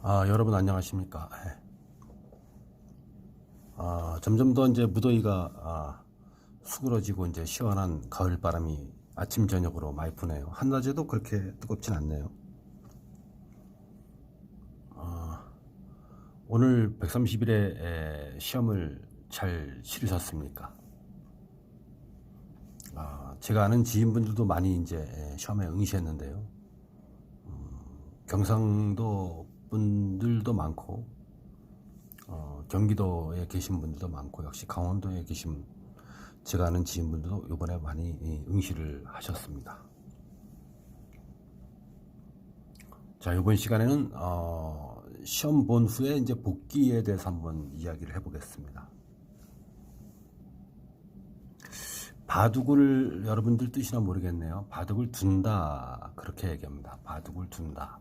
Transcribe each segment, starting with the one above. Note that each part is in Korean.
여러분 안녕하십니까? 점점 더 이제 무더위가 수그러지고 이제 시원한 가을 바람이 아침 저녁으로 많이 부네요. 한낮에도 그렇게 뜨겁진 않네요. 오늘 130일에 시험을 잘 치르셨습니까? 제가 아는 지인분들도 많이 이제 시험에 응시했는데요. 경상도 분들도 많고, 경기도에 계신 분들도 많고, 역시 강원도에 계신 제가 아는 지인분들도 이번에 많이 응시를 하셨습니다. 자, 이번 시간에는 시험 본 후에 이제 복귀에 대해서 한번 이야기를 해보겠습니다. 바둑을 여러분들 뜻이나 모르겠네요. 바둑을 둔다, 그렇게 얘기합니다. 바둑을 둔다.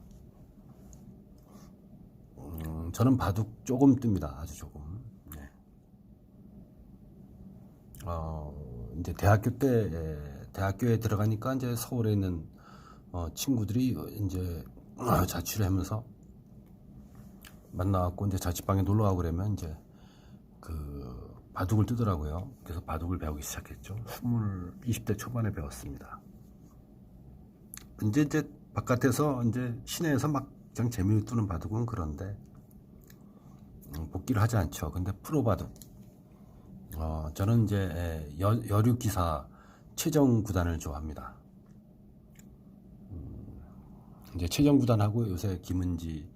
저는 바둑 조금 뜹니다. 아주 조금. 네. 이제 대학교에 들어가니까 이제 서울에 있는 친구들이 이제 자취를 하면서 만나갖고 이제 자취방에 놀러 가고 그러면 이제 그 바둑을 뜨더라고요. 그래서 바둑을 배우기 시작했죠. 20대 초반에 배웠습니다. 이제 바깥에서 이제 시내에서 막 그냥 재미로 뜨는 바둑은 그런데 복귀를 하지 않죠. 근데 프로 바둑, 저는 이제 여류 기사 최정 구단을 좋아합니다. 이제 최정 구단하고 요새 김은지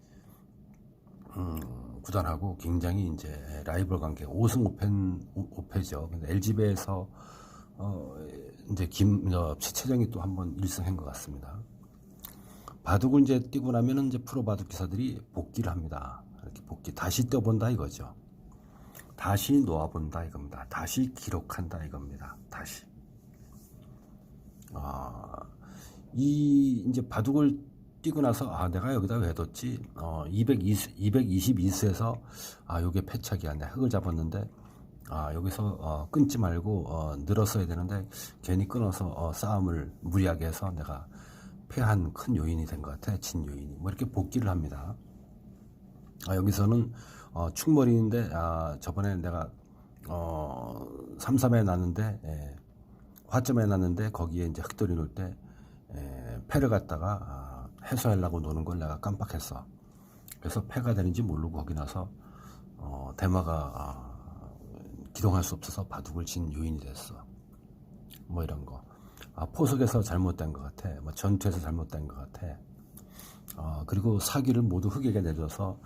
구단하고 굉장히 이제 라이벌 관계, 5승 5패죠. 근데 LG배에서 이제 최정이 또 한번 1승한 것 같습니다. 바둑을 이제 뛰고 나면은 이제 프로 바둑 기사들이 복귀를 합니다. 이렇게 복귀, 다시 떠본다 이거죠. 다시 놓아본다 이겁니다. 다시 기록한다 이겁니다. 다시. 이제 바둑을 뛰고 나서 내가 여기다 왜 뒀지? 222수에서 요게 패착이야. 내가 흙을 잡았는데 여기서 끊지 말고 늘었어야 되는데 괜히 끊어서 싸움을 무리하게 해서 내가 패한 큰 요인이 된 것 같아. 진 요인이. 뭐 이렇게 복귀를 합니다. 여기서는 충벌인데 저번에 내가 3-3에 났는데 화점에 났는데 거기에 이제 흑돌이 놓을 때 패를 갖다가 해소하려고 노는 걸 내가 깜빡했어. 그래서 패가 되는지 모르고 거기 나서 대마가 기동할 수 없어서 바둑을 진 요인이 됐어. 뭐 이런 거. 포석에서 잘못된 것 같아. 뭐 전투에서 잘못된 것 같아. 그리고 사기를 모두 흑에게 내줘서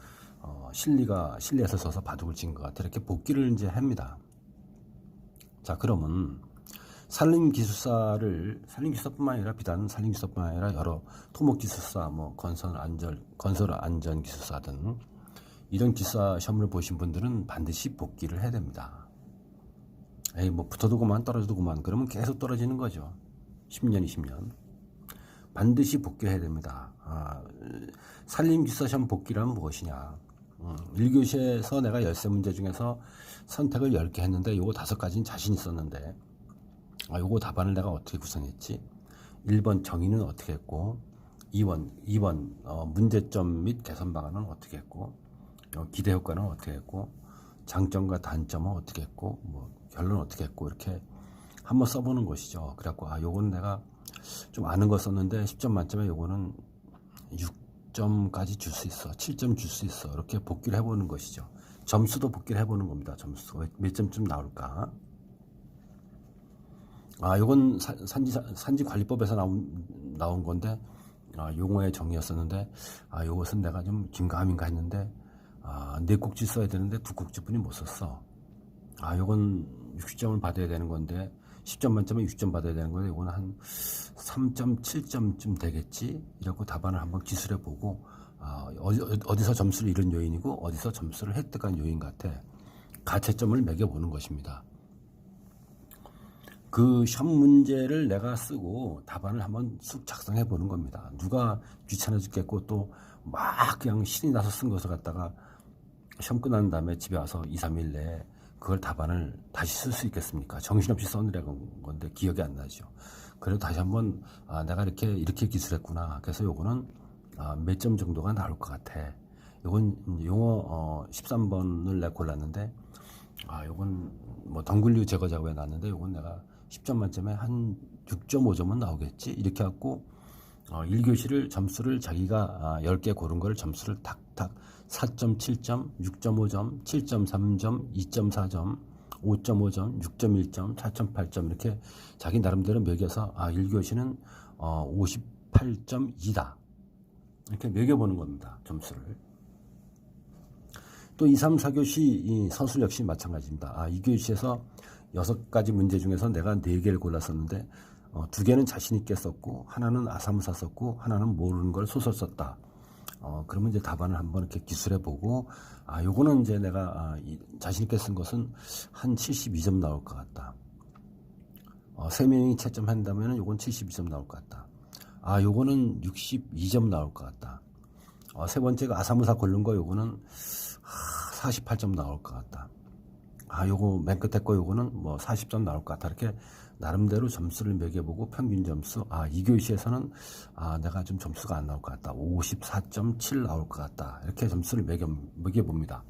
실리에서 져서 바둑을 진 것 같아. 이렇게 복귀를 이제 합니다. 자, 그러면 산림기술사뿐만 아니라 비단 산림기술사뿐만 아니라 여러 토목기술사, 뭐 건설안전기술사 등 이런 기술사 시험을 보신 분들은 반드시 복귀를 해야 됩니다. 뭐 붙어도 그만 떨어져도 그만 그러면 계속 떨어지는 거죠. 10년 20년 반드시 복귀해야 됩니다. 산림기술사 시험 복귀란 무엇이냐? 1교시에서 내가 13문제 중에서 선택을 10개 했는데 요거 5가지는 자신 있었는데 요거 답안을 내가 어떻게 구성했지? 1번 정의는 어떻게 했고 2번 문제점 및 개선 방안은 어떻게 했고 기대 효과는 어떻게 했고 장점과 단점은 어떻게 했고 뭐 결론 어떻게 했고 이렇게 한번 써보는 것이죠. 그래갖고 요거는 내가 좀 아는 거 썼는데 10점 만점에 요거는 6점까지 줄 수 있어, 7점 줄 수 있어, 이렇게 복귀를 해보는 것이죠. 점수도 복귀를 해보는 겁니다. 점수 몇 점쯤 나올까? 요건 산지관리법에서 나온 건데 용어의 정의였었는데 요것은 내가 좀 긴가민가 했는데 4꼭지 써야 되는데 2꼭지뿐이 못 썼어. 요건 60점을 받아야 되는 건데 10점 만점에 6점 받아야 되는 건데 이거는 한 3.7점쯤 되겠지? 이라고 답안을 한번 기술해 보고 어디서 점수를 잃은 요인이고 어디서 점수를 획득한 요인 같아. 가채점을 매겨보는 것입니다. 그 시험 문제를 내가 쓰고 답안을 한번 쑥 작성해 보는 겁니다. 누가 귀찮아 죽겠고 또 막 그냥 신이 나서 쓴 것을 갖다가 시험 끝난 다음에 집에 와서 2-3일 내에 그걸 답안을 다시 쓸 수 있겠습니까? 정신없이 써내려간 건데 기억이 안 나죠. 그래도 다시 한번 내가 이렇게 기술했구나. 그래서 요거는 몇 점 정도가 나올 것 같아. 요건 용어 13번을 내가 골랐는데, 요건 뭐 덩굴류 제거 작업에 놨는데, 요건 내가 10점 만점에 한 6.5점은 나오겠지. 이렇게 갖고 1교시를 점수를 자기가 10개 고른 거를 점수를 탁탁 4점, 7점, 6.5점, 7.3점, 2.4점, 5.5점, 6.1점, 4.8점 이렇게 자기 나름대로 매겨서 1교시는 58.2다. 이렇게 매겨보는 겁니다. 점수를. 또 2, 3, 4교시 이 서술 역시 마찬가지입니다. 2교시에서 6가지 문제 중에서 내가 4개를 골랐었는데 2개는 자신 있게 썼고 하나는 아사무사 썼고 하나는 모르는 걸 소설 썼다. 그러면 이제 답안을 한번 이렇게 기술해 보고 요거는 이제 내가 자신 있게 쓴 것은 한 72점 나올 것 같다. 3명이 채점한다면 요건 72점 나올 것 같다. 요거는 62점 나올 것 같다. 세 번째가 아사무사 고른 거 요거는 48점 나올 것 같다. 요거 맨 끝에 거 요거는 뭐 40점 나올 것 같다. 이렇게 나름대로 점수를 매겨보고 평균 점수 2교시에서는 내가 좀 점수가 안 나올 것 같다. 54.7 나올 것 같다. 이렇게 점수를 매겨봅니다.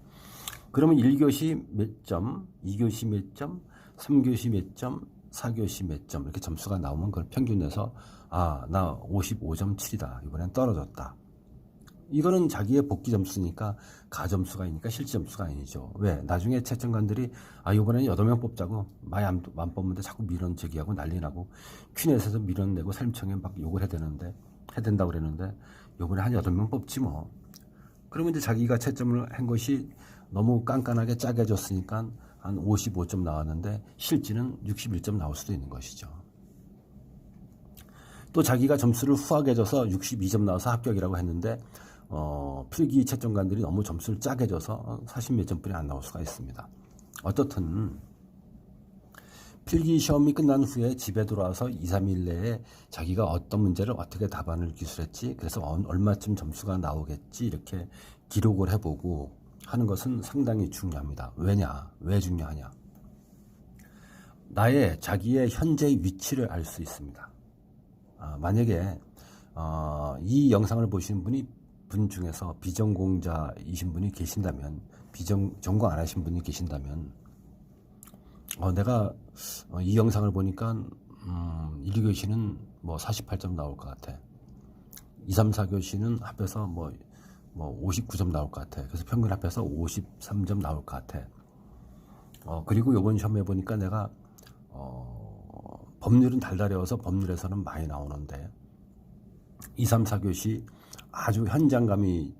그러면 1교시 몇 점, 2교시 몇 점, 3교시 몇 점, 4교시 몇 점 이렇게 점수가 나오면 그걸 평균내서 나 55.7이다. 이번엔 떨어졌다. 이거는 자기의 복귀 점수니까 가점수가 아니니까 실제 점수가 아니죠. 왜? 나중에 채점관들이 이번에는 8명 뽑자고 많이 안 뽑는데 자꾸 밀원 제기하고 난리 나고 퀴넷에서 밀어내고 삶청에 막 욕을 해야 된다고 그랬는데 이번에 한 8명 뽑지 뭐. 그러면 이제 자기가 채점을 한 것이 너무 깐깐하게 짜게 줬으니까 한 55점 나왔는데 실질은 61점 나올 수도 있는 것이죠. 또 자기가 점수를 후하게 줘서 62점 나와서 합격이라고 했는데 필기 채점관들이 너무 점수를 짜게 줘서 40몇 점뿐이 안 나올 수가 있습니다. 어떻든 필기 시험이 끝난 후에 집에 돌아와서 2, 3일 내에 자기가 어떤 문제를 어떻게 답안을 기술했지, 그래서 얼마쯤 점수가 나오겠지 이렇게 기록을 해보고 하는 것은 상당히 중요합니다. 왜 중요하냐? 자기의 현재 위치를 알 수 있습니다. 만약에 이 영상을 보시는 분 중에서 비전공자이신 분이 계신다면, 전공 안 하신 분이 계신다면, 내가 이 영상을 보니까 1, 2교시는 뭐 48점 나올 것 같아. 2, 3, 4교시는 합해서 뭐 59점 나올 것 같아. 그래서 평균 합해서 53점 나올 것 같아. 그리고 이번 시험에 보니까 내가 법률은 달달해서 법률에서는 많이 나오는데 2, 3, 4교시 아주 현장감을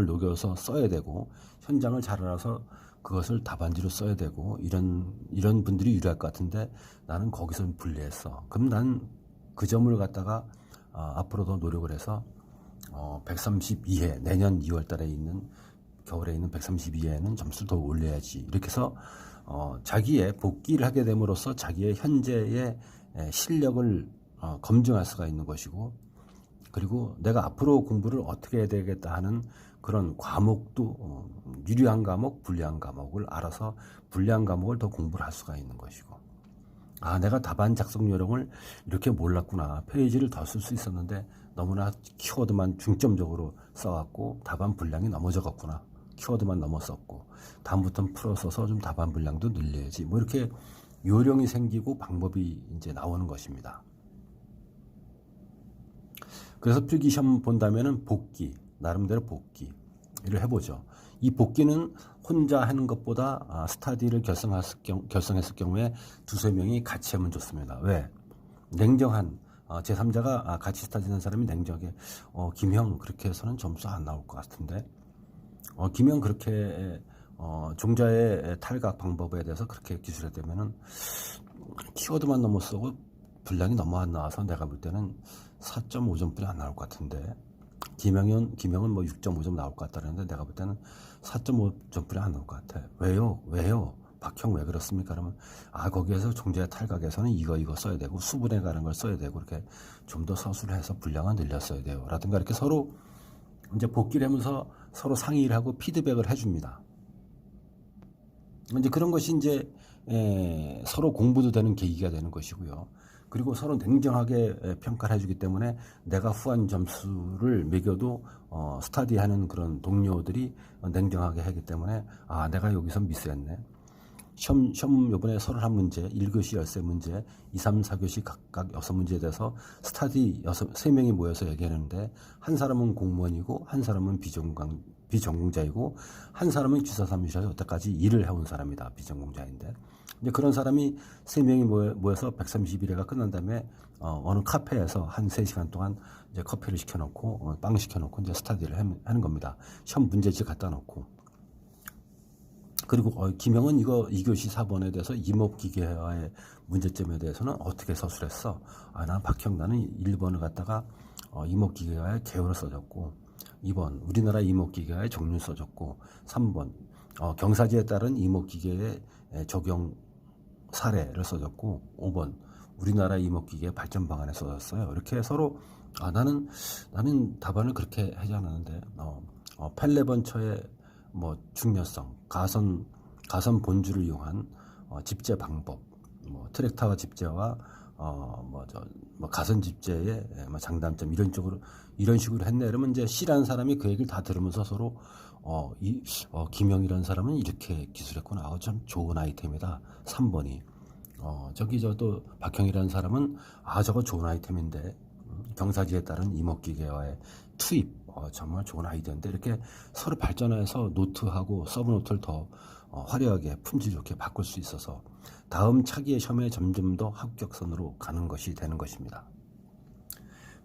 녹여서 써야 되고 현장을 잘 알아서 그것을 답안지로 써야 되고 이런 분들이 유리할 것 같은데 나는 거기서 불리했어. 그럼 난 그 점을 갖다가 앞으로도 노력을 해서 132회 내년 2월 달에 겨울에 있는 132회에는 점수를 더 올려야지. 이렇게 해서 자기의 복귀를 하게 됨으로써 자기의 현재의 실력을 검증할 수가 있는 것이고, 그리고 내가 앞으로 공부를 어떻게 해야 되겠다 하는 그런 과목도 유리한 과목, 불리한 과목을 알아서 불리한 과목을 더 공부를 할 수가 있는 것이고, 내가 답안 작성 요령을 이렇게 몰랐구나. 페이지를 더 쓸 수 있었는데 너무나 키워드만 중점적으로 써갖고 답안 분량이 너무 적었구나. 키워드만 넘어 썼고 다음부터는 풀어 써서 좀 답안 분량도 늘려야지. 뭐 이렇게 요령이 생기고 방법이 이제 나오는 것입니다. 그래서 필기시험 본다면은 나름대로 복기를 해보죠. 이 복기는 혼자 하는 것보다 스타디를 결성했을 경우에 두세 명이 같이 하면 좋습니다. 왜? 냉정한 제3자가 같이 스타디하는 사람이 냉정하게 김형 그렇게 해서는 점수 안 나올 것 같은데 김형 그렇게 종자의 탈각 방법에 대해서 그렇게 기술했다면은 키워드만 너무 쓰고 분량이 너무 안 나와서 내가 볼 때는 4.5점뿐이 안 나올 것 같은데 김형은 뭐 6.5점 나올 것 같다는데 내가 볼 때는 4.5점뿐이 안 나올 것 같아. 왜요? 박형 왜 그렇습니까? 그러면 거기에서 종자의 탈각에서는 이거 써야 되고 수분에 가는 걸 써야 되고 이렇게 좀 더 서술을 해서 분량을 늘렸어야 돼요. 라든가 이렇게 서로 이제 복기를 하면서 서로 상의를 하고 피드백을 해줍니다. 이제 그런 것이 이제 서로 공부도 되는 계기가 되는 것이고요. 그리고 서로 냉정하게 평가를 해주기 때문에 내가 후한 점수를 매겨도 스터디하는 그런 동료들이 냉정하게 하기 때문에 아 내가 여기서 미스했네. 시험 요번에 31문제, 1교시 13문제, 2, 3, 4교시 각각 6문제에 대해서 스터디 3명이 모여서 얘기하는데 한 사람은 공무원이고 한 사람은 비전공자이고 한 사람은 기사사무실에서 여태까지 일을 해온 사람이다. 비전공자인데. 이제 그런 사람이 3명이 모여서 130일회가 끝난 다음에 어느 카페에서 한 3시간 동안 이제 커피를 시켜놓고 빵 시켜놓고 이제 스터디를 하는 겁니다. 시험 문제지 갖다 놓고. 그리고 김영은 이거 2교시 4번에 대해서 이목기계화의 문제점에 대해서는 어떻게 서술했어? 난 박형란은 1번을 갖다가 이목기계화의 개요를 써줬고 2번 우리나라 이목기계화의 종류를 써줬고 3번 경사지에 따른 이목기계의 적용 사례를 써줬고 5번 우리나라 이목기계 발전 방안에 써졌어요. 이렇게 서로 나는 답안을 그렇게 하지 않았는데 펠레번처의 뭐 중요성, 가선 본주를 이용한 집재 방법, 뭐 트랙타와 집재와 가선 집재의 장단점 이런 식으로 했네. 그러면 이제 C라는 사람이 그 얘기를 다 들으면서 서로 김영이라는 사람은 이렇게 기술했구나. 참 좋은 아이템이다. 3번이 저도 박형이라는 사람은 저거 좋은 아이템인데 경사지에 따른 이목기계와의 투입 정말 좋은 아이디어인데 이렇게 서로 발전해서 노트하고 서브노트를 더 화려하게 품질 좋게 바꿀 수 있어서 다음 차기의 시험에 점점 더 합격선으로 가는 것이 되는 것입니다.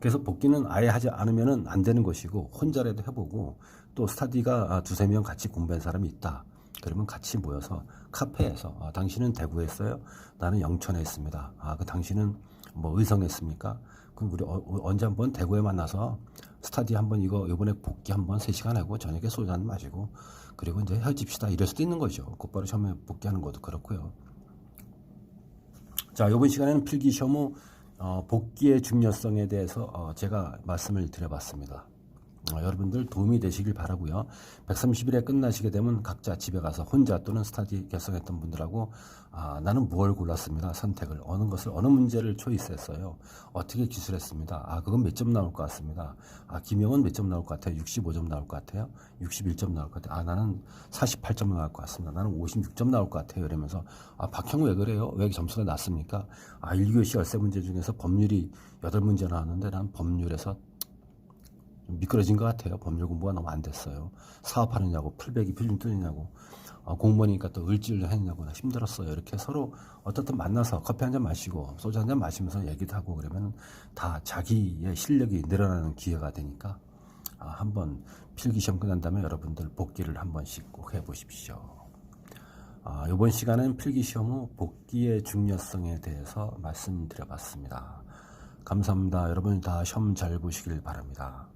그래서 복기는 아예 하지 않으면 안 되는 것이고 혼자라도 해보고 또 스터디가 2-3명 같이 공부한 사람이 있다. 그러면 같이 모여서 카페에서 당신은 대구에 했어요? 나는 영천에 했습니다. 그 당신은 뭐 의성에 했습니까? 그럼 우리 언제 한번 대구에 만나서 스터디 한번 이번에 복귀 한번 3시간 하고 저녁에 소주 한잔 마시고 그리고 이제 헤어집시다 이럴 수도 있는 거죠. 곧바로 시험에 복귀하는 것도 그렇고요. 자, 이번 시간에는 필기시험 후 복귀의 중요성에 대해서 제가 말씀을 드려봤습니다. 여러분들 도움이 되시길 바라고요. 130일에 끝나시게 되면 각자 집에 가서 혼자 또는 스터디 결성했던 분들하고 나는 무엇을 골랐습니다. 선택을 어느 문제를 초이스했어요. 어떻게 기술했습니다. 그건 몇 점 나올 것 같습니다. 김영은 몇 점 나올 것 같아요. 65점 나올 것 같아요. 61점 나올 것 같아요. 나는 48점 나올 것 같습니다. 나는 56점 나올 것 같아요. 이러면서 박형 왜 그래요? 왜 점수가 낮습니까? 1교시 13문제 중에서 법률이 8문제 나왔는데 난 법률에서 미끄러진 것 같아요. 법률 공부가 너무 안 됐어요. 사업하느냐고 풀백이 필름 뜨느냐고 공무원이니까 또 을지를 했냐고 나 힘들었어요. 이렇게 서로 어떻든 만나서 커피 한잔 마시고 소주 한잔 마시면서 얘기도 하고 그러면 다 자기의 실력이 늘어나는 기회가 되니까 한번 필기시험 끝난 다음에 여러분들 복기를 한 번씩 꼭 해보십시오. 이번 시간은 필기시험 후 복기의 중요성에 대해서 말씀드려봤습니다. 감사합니다. 여러분 다 시험 잘 보시길 바랍니다.